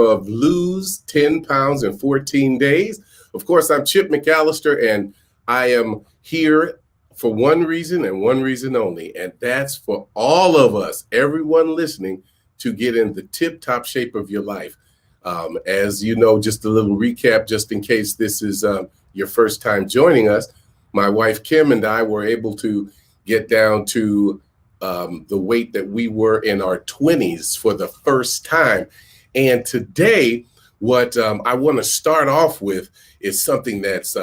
of Lose 10 Pounds in 14 Days. Of course, I'm Chip McAllister, and I am here for one reason and one reason only, and that's for all of us, everyone listening, to get in the tip-top shape of your life. As you know, just a little recap, just in case this is your first time joining us, my wife Kim and I were able to get down to the weight that we were in our 20s for the first time. And today, what I want to start off with is something that's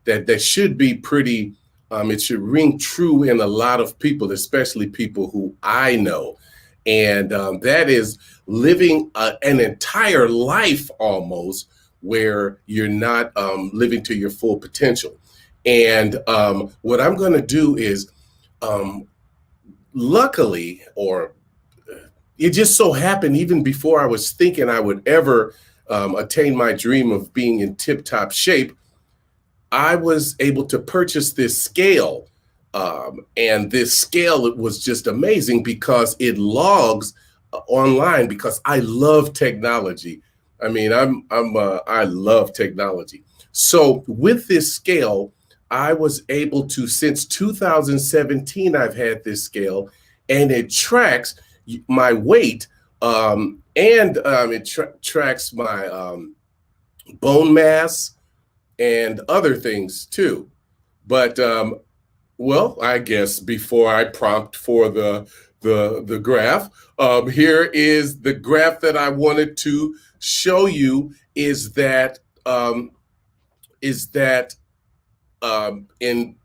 that should be pretty. It should ring true in a lot of people, especially people who I know, and that is living an entire life almost where you're not living to your full potential. And what I'm going to do is, luckily, or it just so happened, even before I was thinking I would ever attain my dream of being in tip-top shape, I was able to purchase this scale. And this scale, it was just amazing because it logs online, because I love technology. I mean, I love technology. So with this scale, I was able to, since 2017, I've had this scale, and it tracks my weight, and it tracks my bone mass and other things too. But well, I guess before I prompt for the graph, here is the graph that I wanted to show you. Is that in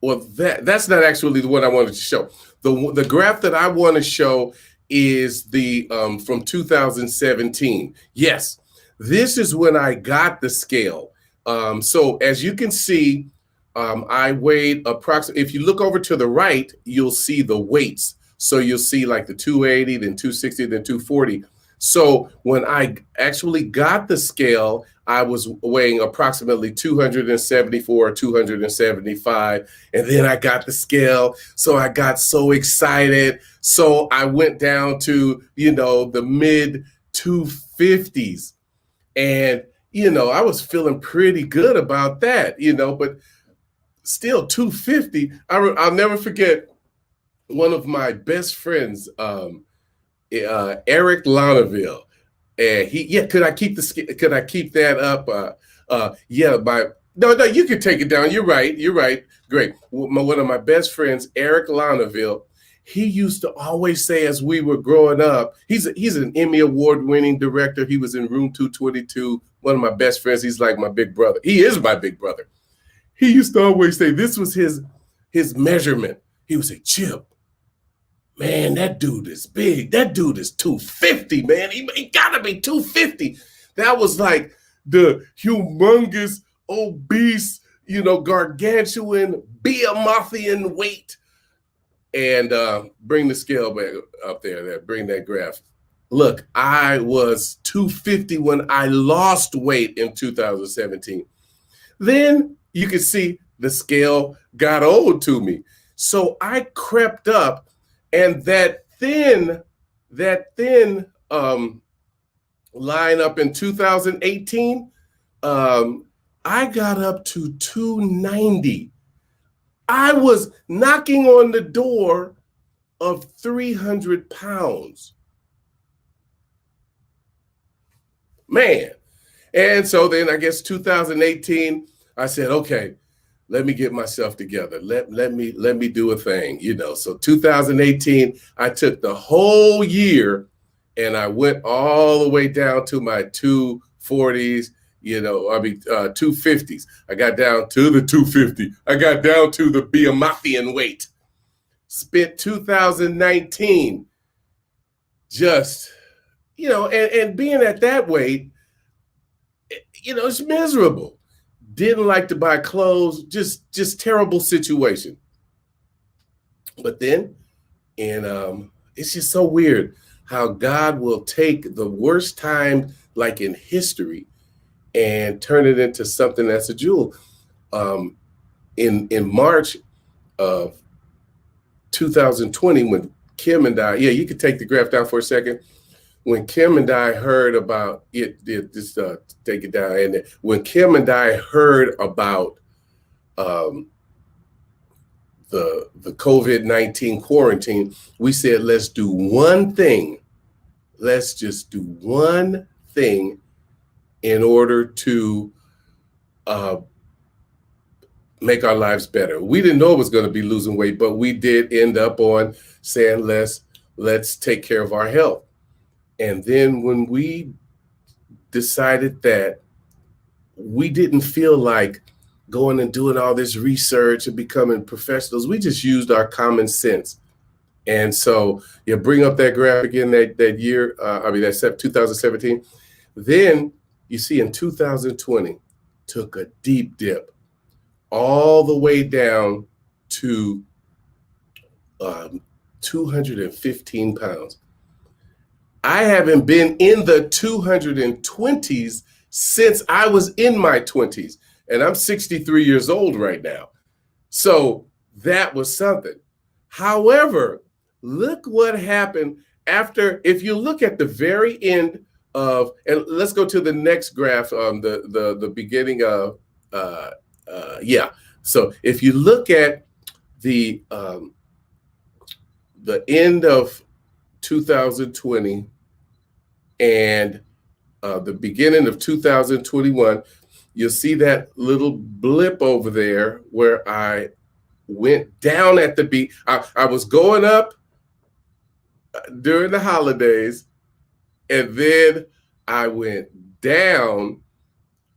well, that's not actually the one I wanted to show. The graph that I want to show is the from 2017. Yes, this is when I got the scale. So as you can see, I weighed approximately. If you look over to the right, you'll see the weights. So you'll see like the 280, then 260, then 240. So when I actually got the scale, I was weighing approximately 274, 275. And then I got the scale. So I got so excited. So I went down to, the mid 250s. And, I was feeling pretty good about that, but still 250. I'll never forget one of my best friends, Eric Lonaville. And could I keep that up? No, you can take it down. You're right. Great. One of my best friends, Eric Lonaville, he used to always say, as we were growing up, he's an Emmy Award-winning director. He was in Room 222. One of my best friends. He's like my big brother. He is my big brother. He used to always say, this was his measurement. He would say, Chip, man, that dude is big. That dude is 250, man. He gotta be 250. That was like the humongous, obese, gargantuan, behemothine weight. And bring the scale back up there. Bring that graph. Look, I was 250 when I lost weight in 2017. Then you can see the scale got old to me. So I crept up, and that thin line up in 2018, I got up to 290. I was knocking on the door of 300 pounds. Man. And so then I guess 2018, I said, okay, let me get myself together. Let me do a thing, So 2018, I took the whole year and I went all the way down to my 240s, 250s. I got down to the 250. I got down to the behemothine weight. Spent 2019 just, and being at that weight, it's miserable. Didn't like to buy clothes, just terrible situation. But then, and it's just so weird how God will take the worst time, like in history, and turn it into something that's a jewel. In March of 2020, when Kim and I, you could take the graph down for a second. when Kim and I heard about just take it down. And when Kim and I heard about the COVID-19 quarantine, we said, let's do one thing. Let's just do one thing in order to make our lives better. We didn't know it was going to be losing weight, but we did end up on saying, let's take care of our health. And then when we decided that we didn't feel like going and doing all this research and becoming professionals, we just used our common sense. And so you bring up that graph again, that year, that's 2017. Then you see in 2020, took a deep dip all the way down to 215 pounds. I haven't been in the 220s since I was in my 20s, and I'm 63 years old right now. So that was something. However, look what happened after. If you look at the very end of, and let's go to the next graph, the beginning of, So if you look at the end of 2020 and the beginning of 2021, you'll see that little blip over there where I went down at the beat. I was going up during the holidays, and then I went down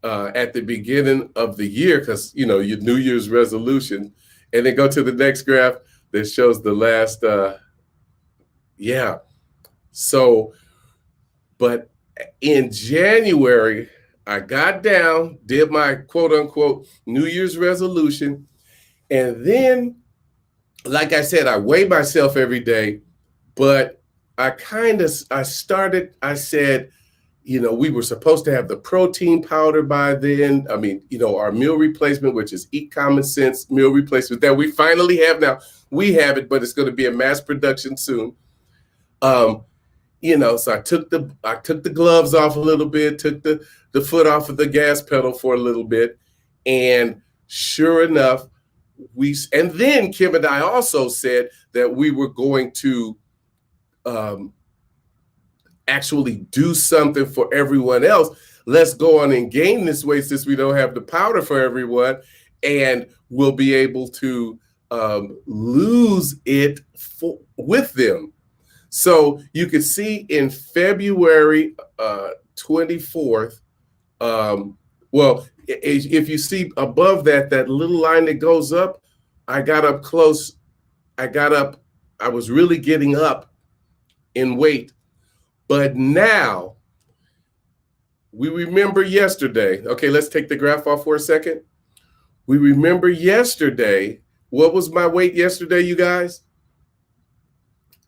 at the beginning of the year because, your New Year's resolution. And then go to the next graph that shows the last, So, but in January, I got down, did my quote unquote New Year's resolution. And then, like I said, I weigh myself every day, but I said, we were supposed to have the protein powder by then. Our meal replacement, which is Eat Common Sense meal replacement that we finally have now. We have it, but it's going to be a mass production soon. So I took the gloves off a little bit, took the foot off of the gas pedal for a little bit. And sure enough, and then Kim and I also said that we were going to actually do something for everyone else. Let's go on and gain this weight since we don't have the powder for everyone, and we'll be able to lose it with them. So you can see in February 24th, if you see above that little line that goes up, I got up close. I was really getting up in weight. But now, we remember yesterday. Okay, let's take the graph off for a second. We remember yesterday. What was my weight yesterday, you guys?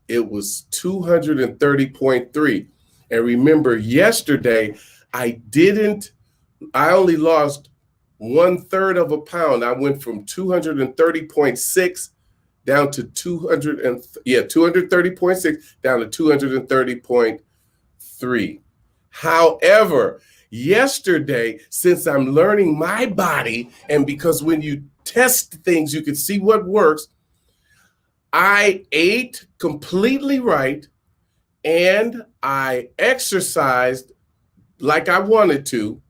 It was 230.3. And remember, yesterday, I only lost 1/3 of a pound. I went from 230.6 down to 230.6 down to 230.3. However, yesterday, since I'm learning my body, and because when you test things, you can see what works, I ate completely right, and I exercised like I wanted to.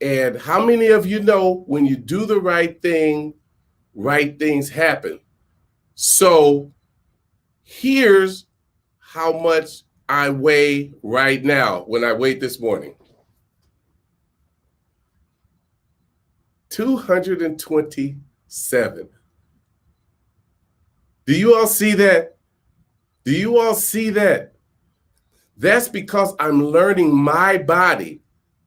And how many of you know when you do the right thing, right things happen? So here's how much I weigh right now when I weighed this morning. 227. Do you all see that? Do you all see that? That's because I'm learning my body.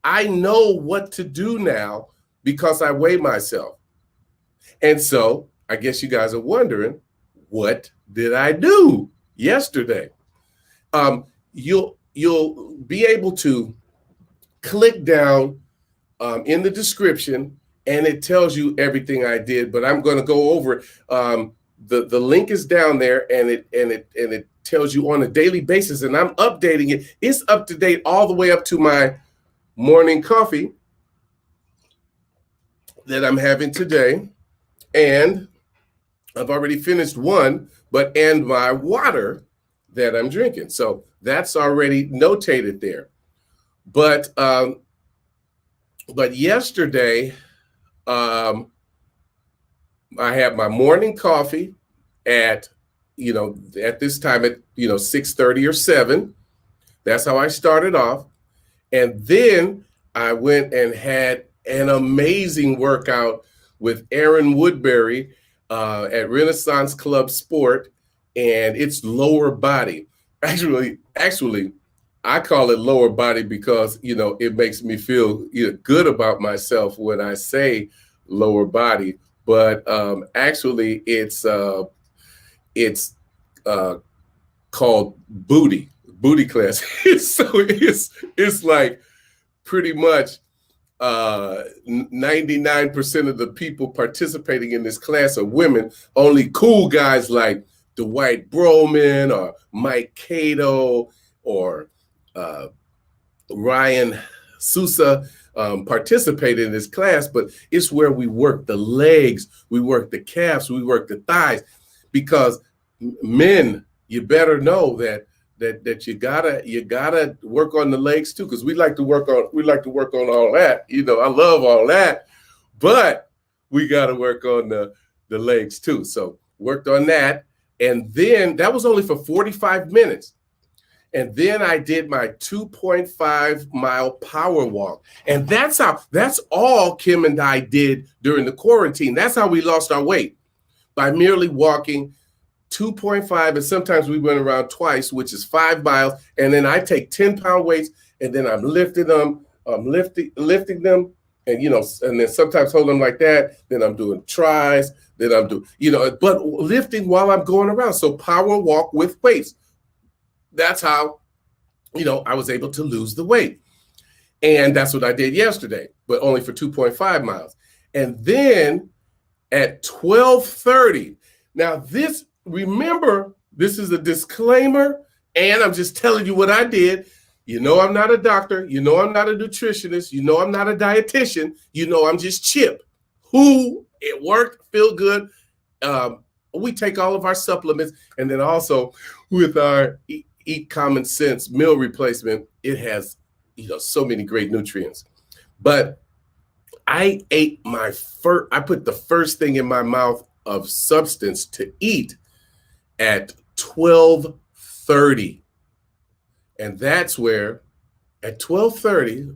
I know what to do now because I weigh myself. And so I guess you guys are wondering, what did I do yesterday? You'll be able to click down in the description, and it tells you everything I did. But I'm going to go over it. The link is down there, and it tells you on a daily basis, and I'm updating it. It's up to date all the way up to my morning coffee that I'm having today. And I've already finished one, and my water that I'm drinking. So that's already notated there. But yesterday, I had my morning coffee at this time at 6:30 or 7. That's how I started off. And then I went and had an amazing workout with Aaron Woodbury at Renaissance Club Sport, and it's lower body. Actually, I call it lower body because it makes me feel good about myself when I say lower body. But actually, it's called booty class. So it's like pretty much 99% of the people participating in this class are women. Only cool guys like Dwight Broman or Mike Cato or Ryan Sousa participate in this class, but it's where we work the legs, we work the calves, we work the thighs, because men, you better know that you gotta work on the legs too, because we like to work on all that. I love all that, but we gotta work on the legs too. So worked on that, and then that was only for 45 minutes. And then I did my 2.5-mile power walk. And that's all Kim and I did during the quarantine. That's how we lost our weight, by merely walking 2.5, and sometimes we went around twice, which is 5 miles. And then I take 10-pound weights, and then I'm lifting them, lifting them, and and then sometimes hold them like that. Then I'm doing tries. Then I'm doing, but lifting while I'm going around. So power walk with weights. That's how, I was able to lose the weight. And that's what I did yesterday, but only for 2.5 miles. And then at 12:30, now remember, this is a disclaimer, and I'm just telling you what I did. I'm not a doctor. I'm not a nutritionist. I'm not a dietitian. I'm just Chip, who it worked, feel good. We take all of our supplements, and then also with our Eat Common Sense meal replacement, it has, so many great nutrients. But I ate I put the first thing in my mouth of substance to eat at 12:30. And that's where at 12:30,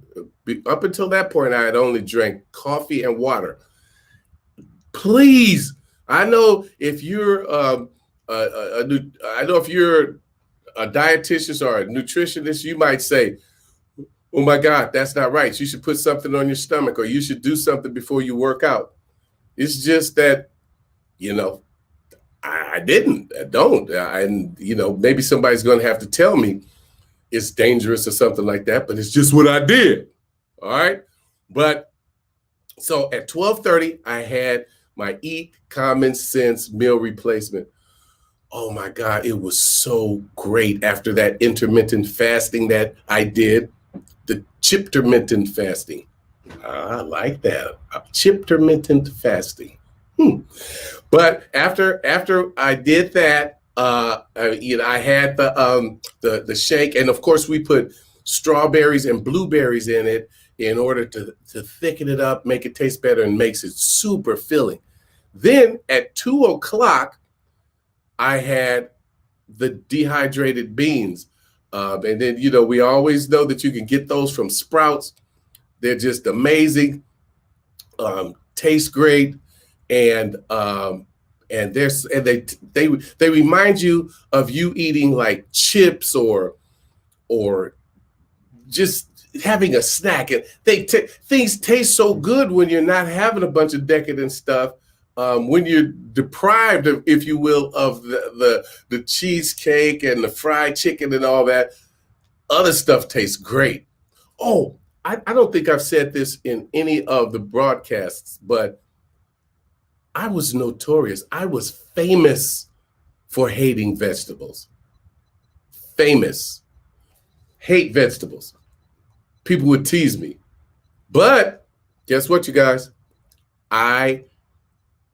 up until that point, I had only drank coffee and water. Please, I know if you're if you're a dietitian or a nutritionist, you might say, oh my God, that's not right. You should put something on your stomach, or you should do something before you work out. It's just that, I don't. And, maybe somebody's going to have to tell me it's dangerous or something like that, but it's just what I did. All right. But so at 12:30, I had my Eat Common Sense meal replacement. Oh my God, it was so great after that intermittent fasting that I did, the chiptermittent fasting. I like that, chiptermittent fasting. But after I did that, I had the shake, and of course we put strawberries and blueberries in it in order to thicken it up, make it taste better, and makes it super filling. Then at 2:00, I had the dehydrated beans. And then, we always know that you can get those from Sprouts. They're just amazing, taste great. And they remind you of you eating like chips or just having a snack. And things taste so good when you're not having a bunch of decadent stuff. When you're deprived of, if you will, of the cheesecake and the fried chicken and all that, other stuff tastes great. Oh, I don't think I've said this in any of the broadcasts, but I was notorious. I was famous for hating vegetables. famous. Hate vegetables. People would tease me. But guess what, you guys?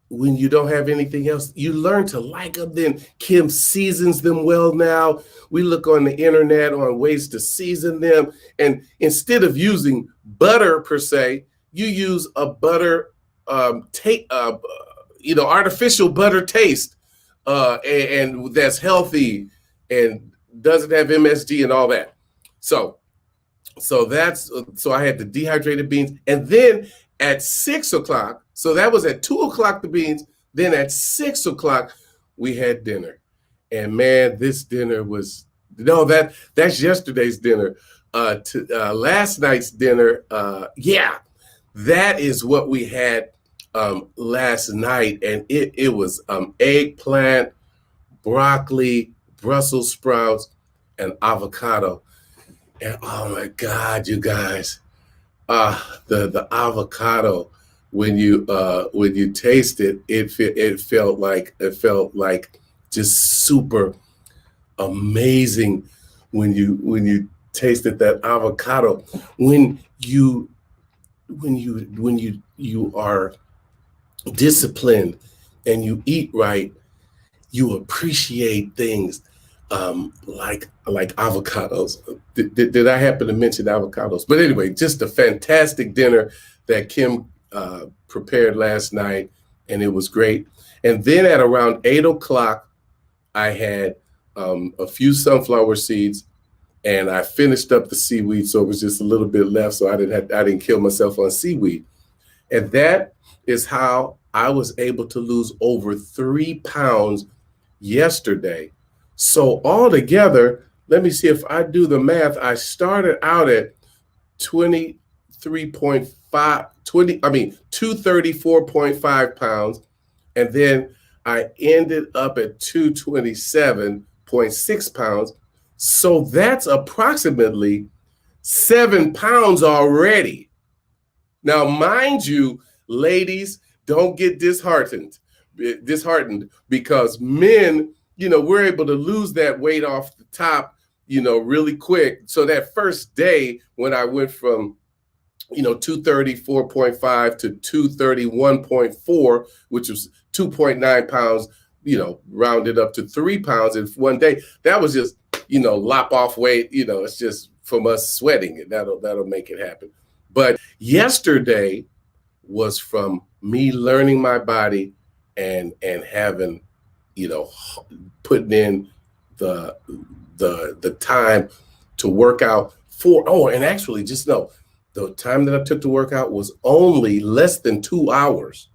When you don't have anything else, you learn to like them. Then Kim seasons them well now. We look on the internet on ways to season them. And instead of using butter per se, you use a butter, artificial butter taste, and that's healthy and doesn't have MSG and all that. So I had the dehydrated beans, and then at 6 o'clock, so that was at 2 o'clock, the beans. Then at 6 o'clock, we had dinner. And man, this dinner was, that's yesterday's dinner. Last night's dinner, that is what we had last night. And it was eggplant, broccoli, Brussels sprouts, and avocado. And oh my God, you guys, the avocado, when you taste it, it felt like just super amazing when you tasted that avocado. When you are disciplined and you eat right, you appreciate things like avocados. Did I happen to mention avocados? But anyway, just a fantastic dinner that Kim prepared last night, and it was great. And then at around 8 o'clock, I had a few sunflower seeds, and I finished up the seaweed, so it was just a little bit left, so I didn't kill myself on seaweed. And that is how I was able to lose over 3 pounds yesterday. So altogether, let me see if I do the math. I started out at 234.5 pounds. And then I ended up at 227.6 pounds. So that's approximately 7 pounds already. Now, mind you, ladies, don't get disheartened because men, we're able to lose that weight off the top, really quick. So that first day when I went from, 234.5 to 231.4, which was 2.9 pounds, rounded up to 3 pounds in one day, that was just, lop off weight. It's just from us sweating it. That'll make it happen. But yesterday was from me learning my body and having, putting in the time to work out and actually just know the time that I took to work out was only less than 2 hours.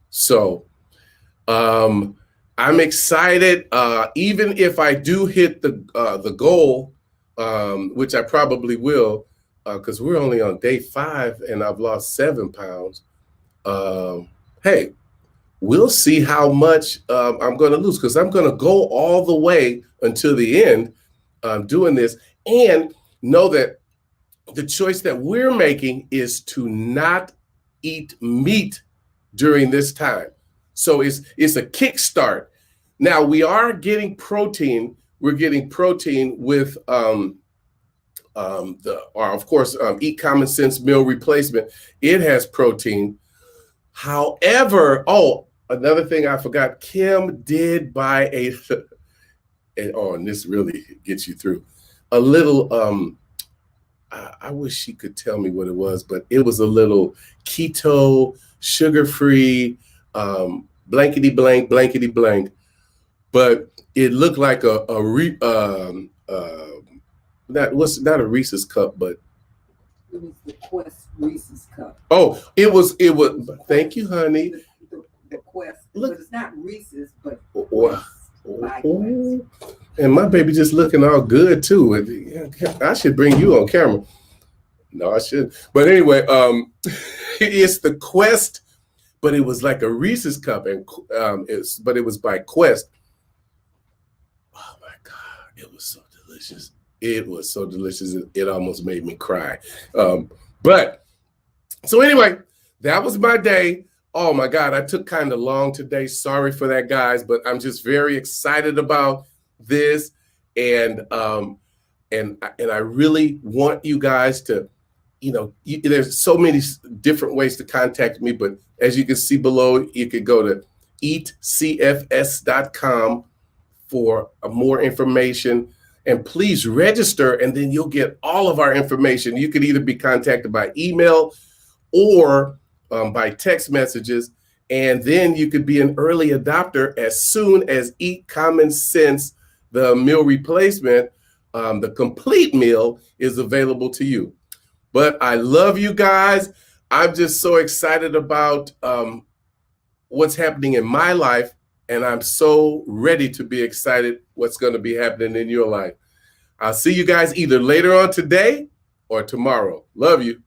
So I'm excited. Even if I do hit the goal, which I probably will, because we're only on day 5 and I've lost 7 pounds. Hey, we'll see how much I'm going to lose, because I'm going to go all the way until the end doing this, and know that the choice that we're making is to not eat meat during this time. So it's a kickstart. Now we are getting protein. We're getting protein with Eat Common Sense meal replacement. It has protein. However, another thing I forgot, Kim did buy and this really gets you through, a little, I wish she could tell me what it was, but it was a little keto, sugar-free, blankety blank, but it looked like not a Reese's cup, but it was the Quest Reese's cup. Oh, it was. Thank you, honey. The Quest. Look, but it's not Reese's, but Quest. And my baby just looking all good too. I should bring you on camera. No, I shouldn't. But anyway, it's the Quest, but it was like a Reese's cup, and but it was by Quest. Oh my God, it was so delicious. It was so delicious. It almost made me cry. But so anyway, that was my day. Oh my God, I took kind of long today. Sorry for that, guys, but I'm just very excited about this. and I really want you guys to, there's so many different ways to contact me, but as you can see below, you could go to eatcfs.com for more information. And please register, and then you'll get all of our information. You could either be contacted by email or by text messages. And then you could be an early adopter as soon as Eat Common Sense, the meal replacement, the complete meal, is available to you. But I love you guys. I'm just so excited about what's happening in my life. And I'm so ready to be excited what's going to be happening in your life. I'll see you guys either later on today or tomorrow. Love you.